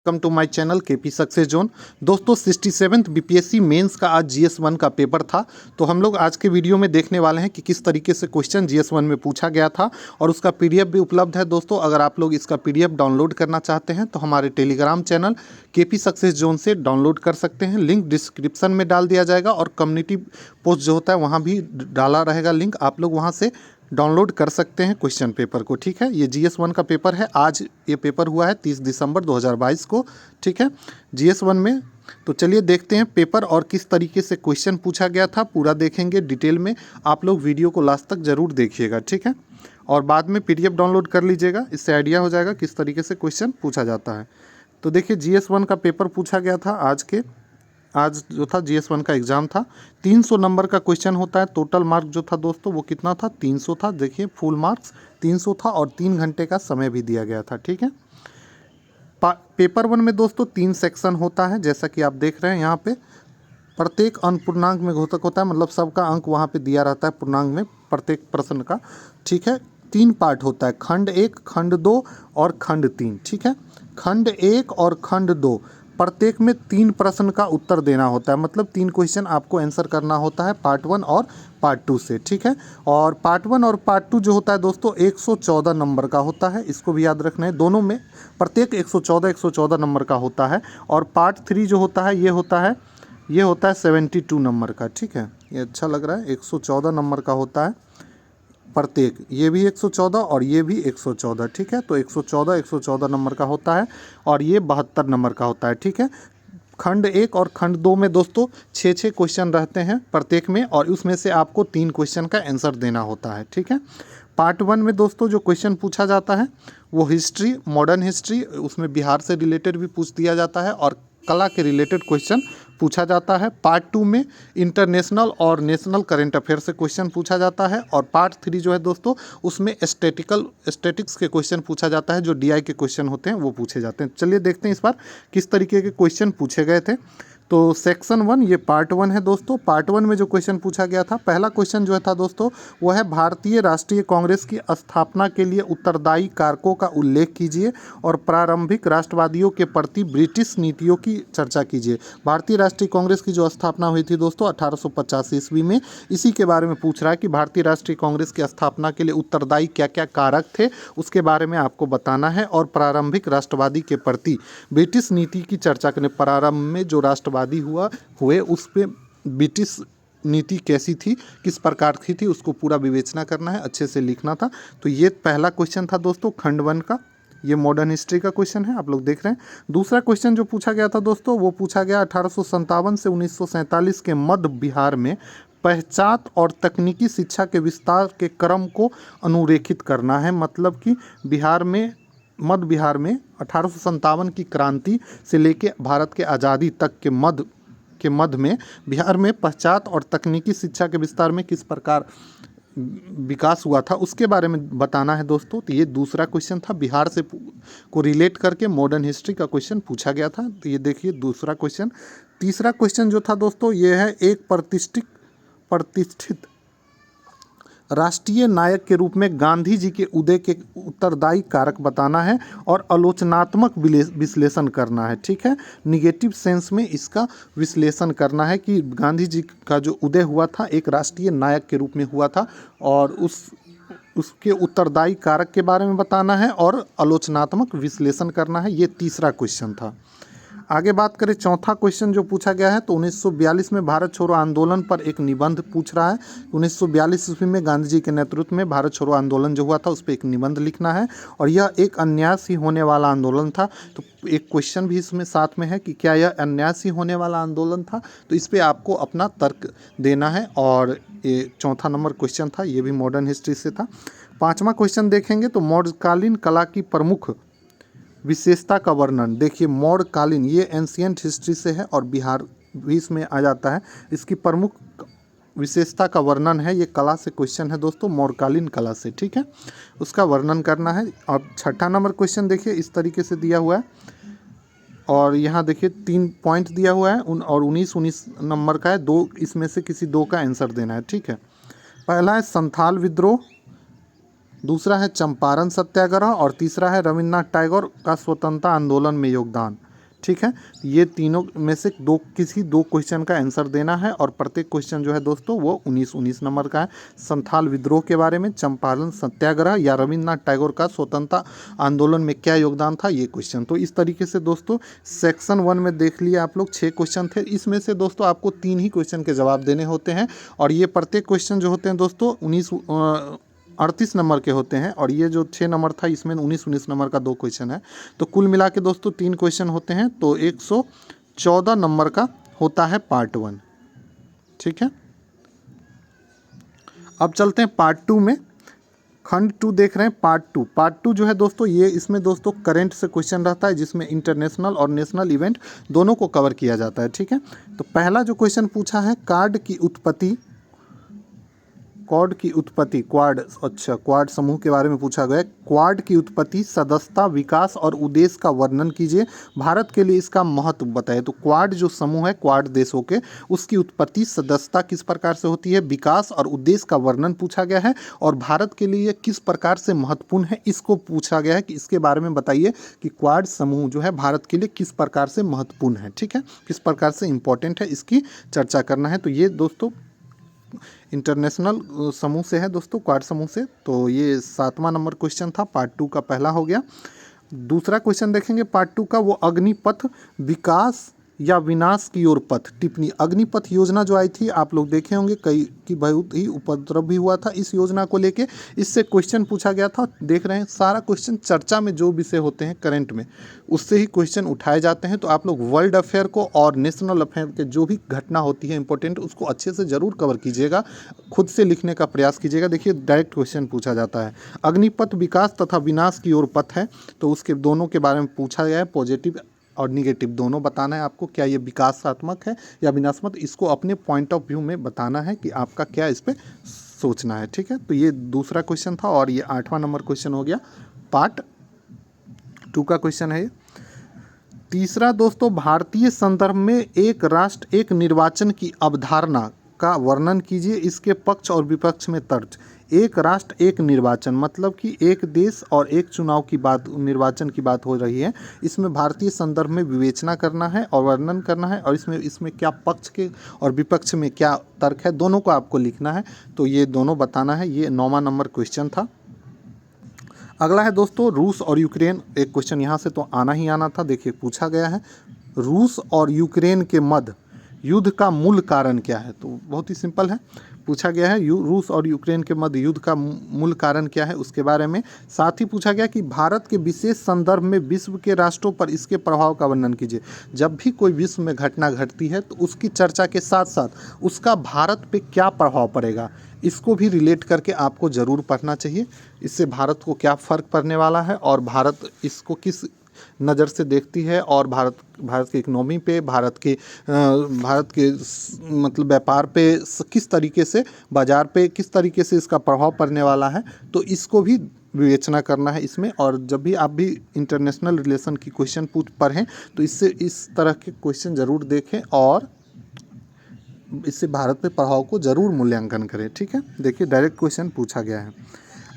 Welcome to my channel KP success zone. दोस्तों 67th BPSC mains का आज जीएस1 का पेपर था। तो हम लोग आज के वीडियो में देखने वाले हैं कि किस तरीके से क्वेश्चन जीएस1 में पूछा गया था और उसका पीडीएफ भी उपलब्ध है। दोस्तों अगर आप लोग इसका पीडीएफ डाउनलोड करना चाहते हैं तो हमारे Telegram channel KP success zone से डाउनलोड कर सकते हैं। लिंक डिस्क्रिप्शन में डाल दिया जाएगा और कम्युनिटी पोस्ट जो होता है वहाँ भी डाला रहेगा लिंक, आप लोग वहाँ से डाउनलोड कर सकते हैं क्वेश्चन पेपर को। ठीक है, ये जीएस1 का पेपर है। आज ये पेपर हुआ है 30 दिसंबर 2022 को। ठीक है, जीएस1 में। तो चलिए देखते हैं पेपर और किस तरीके से क्वेश्चन पूछा गया था, पूरा देखेंगे डिटेल में। आप लोग वीडियो को लास्ट तक ज़रूर देखिएगा। ठीक है, और बाद में पीडीएफ डाउनलोड कर लीजिएगा, इससे आइडिया हो जाएगा किस तरीके से क्वेश्चन पूछा जाता है। तो देखिए जीएस1 का पेपर पूछा गया था आज जो था जीएस1 का एग्ज़ाम था। 300 नंबर का क्वेश्चन होता है। टोटल मार्क जो था दोस्तों वो कितना था, 300 था। देखिए फुल मार्क्स 300 था और 3 घंटे का समय भी दिया गया था। ठीक है, पेपर 1 में दोस्तों 3 सेक्शन होता है, जैसा कि आप देख रहे हैं यहाँ पे। प्रत्येक अंक पूर्णांक में घोषक होता है, मतलब सबका अंक वहाँ पे दिया रहता है पूर्णांक में प्रत्येक प्रश्न का। ठीक है, 3 पार्ट होता है, खंड 1, खंड 2 और खंड 3। ठीक है, खंड 1 और खंड 2 प्रत्येक में 3 प्रश्न का उत्तर देना होता है, मतलब 3 क्वेश्चन आपको आंसर करना होता है पार्ट 1 और पार्ट 2 से। ठीक है, और पार्ट 1 और पार्ट 2 जो होता है दोस्तों 114 नंबर का होता है, इसको भी याद रखना है। दोनों में प्रत्येक 114 नंबर का होता है। और पार्ट 3 जो होता है ये होता है 72 नंबर का। ठीक है, ये अच्छा लग रहा है, 114 नंबर का होता है प्रत्येक, ये भी 114 और ये भी 114। ठीक है, तो 114 नंबर का होता है और ये 72 नंबर का होता है। ठीक है, खंड 1 और खंड 2 में दोस्तों 6 क्वेश्चन रहते हैं प्रत्येक में, और उसमें से आपको 3 क्वेश्चन का आंसर देना होता है। ठीक है, पार्ट 1 में दोस्तों जो क्वेश्चन पूछा जाता है वो हिस्ट्री, मॉडर्न हिस्ट्री, उसमें बिहार से रिलेटेड भी पूछ दिया जाता है और कला के रिलेटेड क्वेश्चन पूछा जाता है। पार्ट 2 में इंटरनेशनल और नेशनल करंट अफेयर से क्वेश्चन पूछा जाता है। और पार्ट 3 जो है दोस्तों उसमें स्टैटिक्स के क्वेश्चन पूछा जाता है, जो डीआई के क्वेश्चन होते हैं वो पूछे जाते हैं। चलिए देखते हैं इस बार किस तरीके के क्वेश्चन पूछे गए थे। तो सेक्शन 1 ये पार्ट 1 है दोस्तों। पार्ट 1 में जो क्वेश्चन पूछा गया था, पहला क्वेश्चन जो है था दोस्तों वो है भारतीय राष्ट्रीय कांग्रेस की स्थापना के लिए उत्तरदायी कारकों का उल्लेख कीजिए और प्रारंभिक राष्ट्रवादियों के प्रति ब्रिटिश नीतियों की चर्चा कीजिए। भारतीय राष्ट्रीय कांग्रेस की जो स्थापना हुई थी दोस्तों 1885 ईस्वी में, इसी के बारे में पूछ रहा है कि भारतीय राष्ट्रीय कांग्रेस की स्थापना के लिए उत्तरदायी क्या क्या कारक थे, उसके बारे में आपको बताना है। और प्रारंभिक राष्ट्रवादी के प्रति ब्रिटिश नीति की चर्चा करने, प्रारंभ में जो राष्ट्रवादी हुए उस पर ब्रिटिश नीति कैसी थी, किस प्रकार की थी, उसको पूरा विवेचना करना है, अच्छे से लिखना था। तो ये पहला क्वेश्चन था दोस्तों खंड 1 का, ये मॉडर्न हिस्ट्री का क्वेश्चन है, आप लोग देख रहे हैं। दूसरा क्वेश्चन जो पूछा गया था दोस्तों वो पूछा गया 1857 से 1947 के मध्य बिहार में पश्चात और तकनीकी शिक्षा के विस्तार के क्रम को अनुरेखित करना है। मतलब कि मध्य बिहार में 1857 की क्रांति से लेके भारत के आज़ादी तक के मध्य में बिहार में पश्चात और तकनीकी शिक्षा के विस्तार में किस प्रकार विकास हुआ था उसके बारे में बताना है दोस्तों। तो ये दूसरा क्वेश्चन था, बिहार से को रिलेट करके मॉडर्न हिस्ट्री का क्वेश्चन पूछा गया था। तो ये देखिए दूसरा क्वेश्चन। तीसरा क्वेश्चन जो था दोस्तों ये है एक प्रतिष्ठित राष्ट्रीय नायक के रूप में गांधी जी के उदय के उत्तरदायी कारक बताना है और आलोचनात्मक विश्लेषण करना है। ठीक है, निगेटिव सेंस में इसका विश्लेषण करना है कि गांधी जी का जो उदय हुआ था एक राष्ट्रीय नायक के रूप में हुआ था और उसके उत्तरदायी कारक के बारे में बताना है और आलोचनात्मक विश्लेषण करना है। ये तीसरा क्वेश्चन था। आगे बात करें, चौथा क्वेश्चन जो पूछा गया है तो 1942 में भारत छोड़ो आंदोलन पर एक निबंध पूछ रहा है। 1942 ईस्वी में गांधी जी के नेतृत्व में भारत छोड़ो आंदोलन जो हुआ था उस पर एक निबंध लिखना है और यह एक अन्याय ही होने वाला आंदोलन था। तो एक क्वेश्चन भी इसमें साथ में है कि क्या यह अन्याय ही होने वाला आंदोलन था, तो इस पर आपको अपना तर्क देना है। और ये चौथा नंबर क्वेश्चन था, ये भी मॉडर्न हिस्ट्री से था। पाँचवा क्वेश्चन देखेंगे तो मौर्यकालीन कला की प्रमुख विशेषता का वर्णन। देखिए मौर्यकालीन ये एंशियंट हिस्ट्री से है और बिहार भी इसमें आ जाता है। इसकी प्रमुख विशेषता का वर्णन है, ये कला से क्वेश्चन है दोस्तों, मौर्यकालीन कला से। ठीक है, उसका वर्णन करना है। और छठा नंबर क्वेश्चन देखिए इस तरीके से दिया हुआ है और यहाँ देखिए 3 पॉइंट दिया हुआ है और 19 नंबर का है, 2 इसमें से किसी 2 का आंसर देना है। ठीक है, पहला है संथाल विद्रोह, दूसरा है चंपारण सत्याग्रह और तीसरा है रविन्द्रनाथ टैगोर का स्वतंत्रता आंदोलन में योगदान। ठीक है। ये तीनों में से किसी दो क्वेश्चन का आंसर देना है और प्रत्येक क्वेश्चन जो है दोस्तों वो 19 नंबर का है। संथाल विद्रोह के बारे में, चंपारण सत्याग्रह या रविन्द्रनाथ टैगोर का स्वतंत्रता आंदोलन में क्या योगदान था, ये क्वेश्चन। तो इस तरीके से दोस्तों सेक्शन 1 में देख लिए आप लोग 6 क्वेश्चन थे। इसमें से दोस्तों आपको 3 ही क्वेश्चन के जवाब देने होते हैं और ये प्रत्येक क्वेश्चन जो होते हैं दोस्तों 38 नंबर के होते हैं और ये जो 6 नंबर था इसमें 19 नंबर का 2 क्वेश्चन है। तो कुल मिला के दोस्तों 3 क्वेश्चन होते हैं, तो 114 नंबर का होता है पार्ट 1। ठीक है, अब चलते हैं पार्ट 2 में। खंड 2 देख रहे हैं, पार्ट टू जो है दोस्तों ये इसमें दोस्तों करंट से क्वेश्चन रहता है जिसमें इंटरनेशनल और नेशनल इवेंट दोनों को कवर किया जाता है। ठीक है, तो पहला जो क्वेश्चन पूछा है क्वाड की उत्पत्ति, क्वाड समूह के बारे में पूछा गया है। क्वाड की उत्पत्ति, सदस्यता, विकास और उद्देश्य का वर्णन कीजिए, भारत के लिए इसका महत्व बताइए। तो क्वाड जो समूह है, क्वाड देशों के, उसकी उत्पत्ति, सदस्यता किस प्रकार से होती है, विकास और उद्देश्य का वर्णन पूछा गया है और भारत के लिए किस प्रकार से महत्वपूर्ण है इसको पूछा गया है कि इसके बारे में बताइए कि क्वाड समूह जो है भारत के लिए किस प्रकार से महत्वपूर्ण है। ठीक है, किस प्रकार से इंपॉर्टेंट है इसकी चर्चा करना है। तो ये दोस्तों इंटरनेशनल समूह से है दोस्तों, क्वाड समूह से। तो ये 7वां नंबर क्वेश्चन था, पार्ट 2 का पहला हो गया। दूसरा क्वेश्चन देखेंगे पार्ट 2 का, वो अग्निपथ विकास या विनाश की ओर पथ टिप्पणी। अग्निपथ योजना जो आई थी आप लोग देखे होंगे, कई की बहुत ही उपद्रव भी हुआ था इस योजना को लेके, इससे क्वेश्चन पूछा गया था। देख रहे हैं सारा क्वेश्चन चर्चा में जो विषय होते हैं करंट में उससे ही क्वेश्चन उठाए जाते हैं। तो आप लोग वर्ल्ड अफेयर को और नेशनल अफेयर के जो भी घटना होती है इंपॉर्टेंट उसको अच्छे से ज़रूर कवर कीजिएगा, खुद से लिखने का प्रयास कीजिएगा। देखिए डायरेक्ट क्वेश्चन पूछा जाता है, अग्निपथ विकास तथा विनाश की ओर पथ है, तो उसके दोनों के बारे में पूछा गया है, पॉजिटिव और निगेटिव दोनों बताना है आपको, क्या ये विकासात्मक है या विनाशात्मक, इसको अपने पॉइंट ऑफ व्यू में बताना है कि आपका क्या इस पर सोचना है। ठीक है, तो ये दूसरा क्वेश्चन था और ये 8वां नंबर क्वेश्चन हो गया, पार्ट 2 का क्वेश्चन है ये। तीसरा दोस्तों, भारतीय संदर्भ में एक राष्ट्र एक निर्वाचन की अवधारणा का वर्णन कीजिए, इसके पक्ष और विपक्ष में तर्क। एक राष्ट्र एक निर्वाचन मतलब कि एक देश और एक चुनाव की बात, निर्वाचन की बात हो रही है। इसमें भारतीय संदर्भ में विवेचना करना है और वर्णन करना है और इसमें क्या पक्ष के और विपक्ष में क्या तर्क है, दोनों को आपको लिखना है। तो ये दोनों बताना है। ये 9वां नंबर क्वेश्चन था। अगला है दोस्तों रूस और यूक्रेन। एक क्वेश्चन यहाँ से तो आना ही आना था, देखिए पूछा गया है, रूस और यूक्रेन के मध्य युद्ध का मूल कारण क्या है। तो बहुत ही सिंपल है, पूछा गया है रूस और यूक्रेन के मध्य युद्ध का मूल कारण क्या है उसके बारे में। साथ ही पूछा गया कि भारत के विशेष संदर्भ में विश्व के राष्ट्रों पर इसके प्रभाव का वर्णन कीजिए। जब भी कोई विश्व में घटना घटती है तो उसकी चर्चा के साथ साथ उसका भारत पे क्या प्रभाव पड़ेगा इसको भी रिलेट करके आपको ज़रूर पढ़ना चाहिए। इससे भारत को क्या फ़र्क पड़ने वाला है और भारत इसको किस नज़र से देखती है और भारत की इकनॉमी पे, भारत के मतलब व्यापार पे किस तरीके से, बाज़ार पे किस तरीके से इसका प्रभाव पड़ने वाला है, तो इसको भी विवेचना करना है इसमें। और जब भी आप भी इंटरनेशनल रिलेशन की क्वेश्चन पढ़ें तो इससे इस तरह के क्वेश्चन ज़रूर देखें और इससे भारत पे प्रभाव को ज़रूर मूल्यांकन करें। ठीक है, देखिए डायरेक्ट क्वेश्चन पूछा गया है।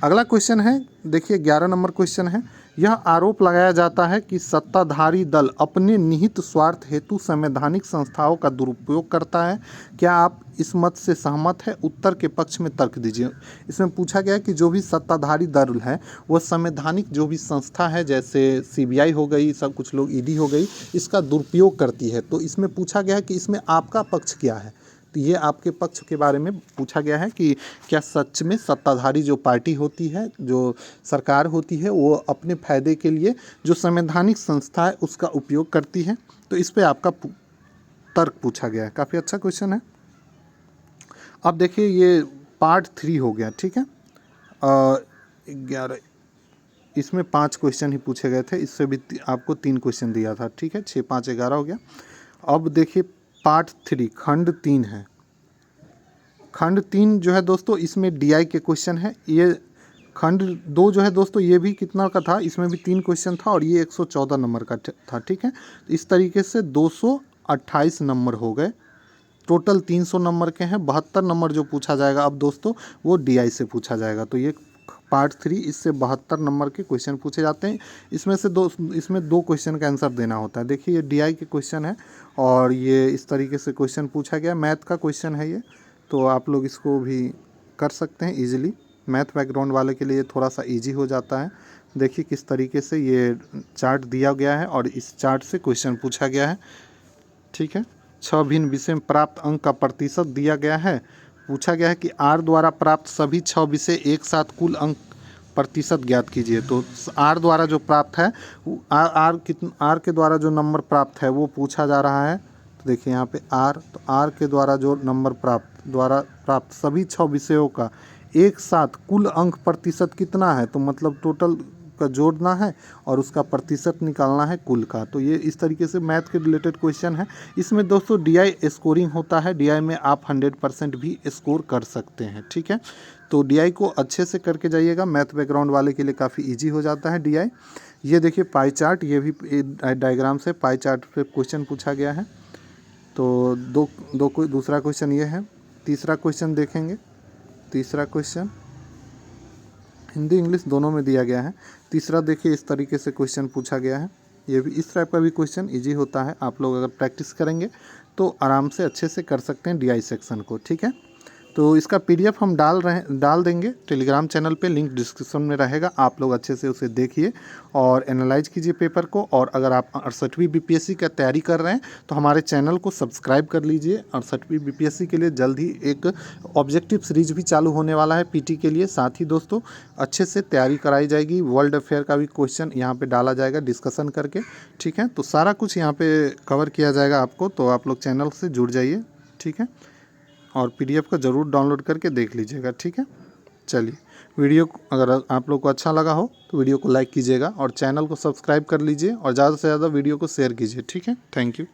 अगला क्वेश्चन है, देखिए 11 नंबर क्वेश्चन है, यह आरोप लगाया जाता है कि सत्ताधारी दल अपने निहित स्वार्थ हेतु संवैधानिक संस्थाओं का दुरुपयोग करता है। क्या आप इस मत से सहमत है? उत्तर के पक्ष में तर्क दीजिए। इसमें पूछा गया है कि जो भी सत्ताधारी दल है वह संवैधानिक जो भी संस्था है, जैसे CBI हो गई, सब कुछ लोग ED हो गई, इसका दुरुपयोग करती है। तो इसमें पूछा गया है कि इसमें आपका पक्ष क्या है। तो ये आपके पक्ष के बारे में पूछा गया है कि क्या सच में सत्ताधारी जो पार्टी होती है, जो सरकार होती है, वो अपने फायदे के लिए जो संवैधानिक संस्था है उसका उपयोग करती है। तो इस पे आपका तर्क पूछा गया है, काफ़ी अच्छा क्वेश्चन है। अब देखिए ये पार्ट 3 हो गया। ठीक है, 11 इसमें 5 क्वेश्चन ही पूछे गए थे, इससे भी आपको 3 क्वेश्चन दिया था। ठीक है, 6 5 11 हो गया। अब देखिए पार्ट 3 खंड 3 है। खंड 3 जो है दोस्तों इसमें DI के क्वेश्चन है। ये खंड 2 जो है दोस्तों ये भी कितना का था, इसमें भी 3 क्वेश्चन था और ये 114 नंबर का था। ठीक है, इस तरीके से 228 नंबर हो गए, टोटल 300 नंबर के हैं। 72 नंबर जो पूछा जाएगा अब दोस्तों वो DI से पूछा जाएगा। तो ये पार्ट 3, इससे 72 नंबर के क्वेश्चन पूछे जाते हैं। इसमें दो क्वेश्चन का आंसर देना होता है। देखिए ये डीआई के क्वेश्चन है और ये इस तरीके से क्वेश्चन पूछा गया, मैथ का क्वेश्चन है ये, तो आप लोग इसको भी कर सकते हैं ईजिली। मैथ बैकग्राउंड वाले के लिए थोड़ा सा ईजी हो जाता है। देखिए किस तरीके से ये चार्ट दिया गया है और इस चार्ट से क्वेश्चन पूछा गया है। ठीक है, 6 भिन्न विषय में प्राप्त अंक का प्रतिशत दिया गया है। पूछा गया है कि आर द्वारा प्राप्त सभी 6 विषय एक साथ कुल अंक प्रतिशत ज्ञात कीजिए। तो आर द्वारा जो प्राप्त है, आर के द्वारा जो नंबर प्राप्त है वो पूछा जा रहा है। तो देखिए यहाँ पे आर, तो आर के द्वारा जो नंबर प्राप्त सभी 6 विषयों का एक साथ कुल अंक प्रतिशत कितना है, तो मतलब टोटल का जोड़ना है और उसका प्रतिशत निकालना है कुल का। तो ये इस तरीके से मैथ के रिलेटेड क्वेश्चन है। इसमें दोस्तों डीआई स्कोरिंग होता है, डीआई में आप 100% भी स्कोर कर सकते हैं। ठीक है, तो डीआई को अच्छे से करके जाइएगा, मैथ बैकग्राउंड वाले के लिए काफ़ी ईजी हो जाता है डीआई। ये देखिए पाई चार्ट, ये भी डायग्राम से पाई चार्ट पे क्वेश्चन पूछा गया है। तो दूसरा क्वेश्चन ये है। तीसरा क्वेश्चन देखेंगे। तीसरा क्वेश्चन हिंदी इंग्लिश दोनों में दिया गया है। तीसरा देखिए इस तरीके से क्वेश्चन पूछा गया है। ये भी इस टाइप का भी क्वेश्चन इजी होता है, आप लोग अगर प्रैक्टिस करेंगे तो आराम से अच्छे से कर सकते हैं डीआई सेक्शन को। ठीक है, तो इसका पीडीएफ हम डाल देंगे टेलीग्राम चैनल पे, लिंक डिस्क्रिप्शन में रहेगा। आप लोग अच्छे से उसे देखिए और एनालाइज कीजिए पेपर को। और अगर आप 68वीं बीपीएससी का तैयारी कर रहे हैं तो हमारे चैनल को सब्सक्राइब कर लीजिए। 68वीं बीपीएससी के लिए जल्द ही एक ऑब्जेक्टिव सीरीज भी चालू होने वाला है पीटी के लिए। साथ ही दोस्तों अच्छे से तैयारी कराई जाएगी, वर्ल्ड अफेयर का भी क्वेश्चन यहाँ पर डाला जाएगा डिस्कशन करके। ठीक है, तो सारा कुछ यहाँ पर कवर किया जाएगा आपको, तो आप लोग चैनल से जुड़ जाइए। ठीक है, और पीडीएफ को ज़रूर डाउनलोड करके देख लीजिएगा। ठीक है, चलिए वीडियो अगर आप लोग को अच्छा लगा हो तो वीडियो को लाइक कीजिएगा और चैनल को सब्सक्राइब कर लीजिए और ज़्यादा से ज़्यादा वीडियो को शेयर कीजिए। ठीक है, थैंक यू।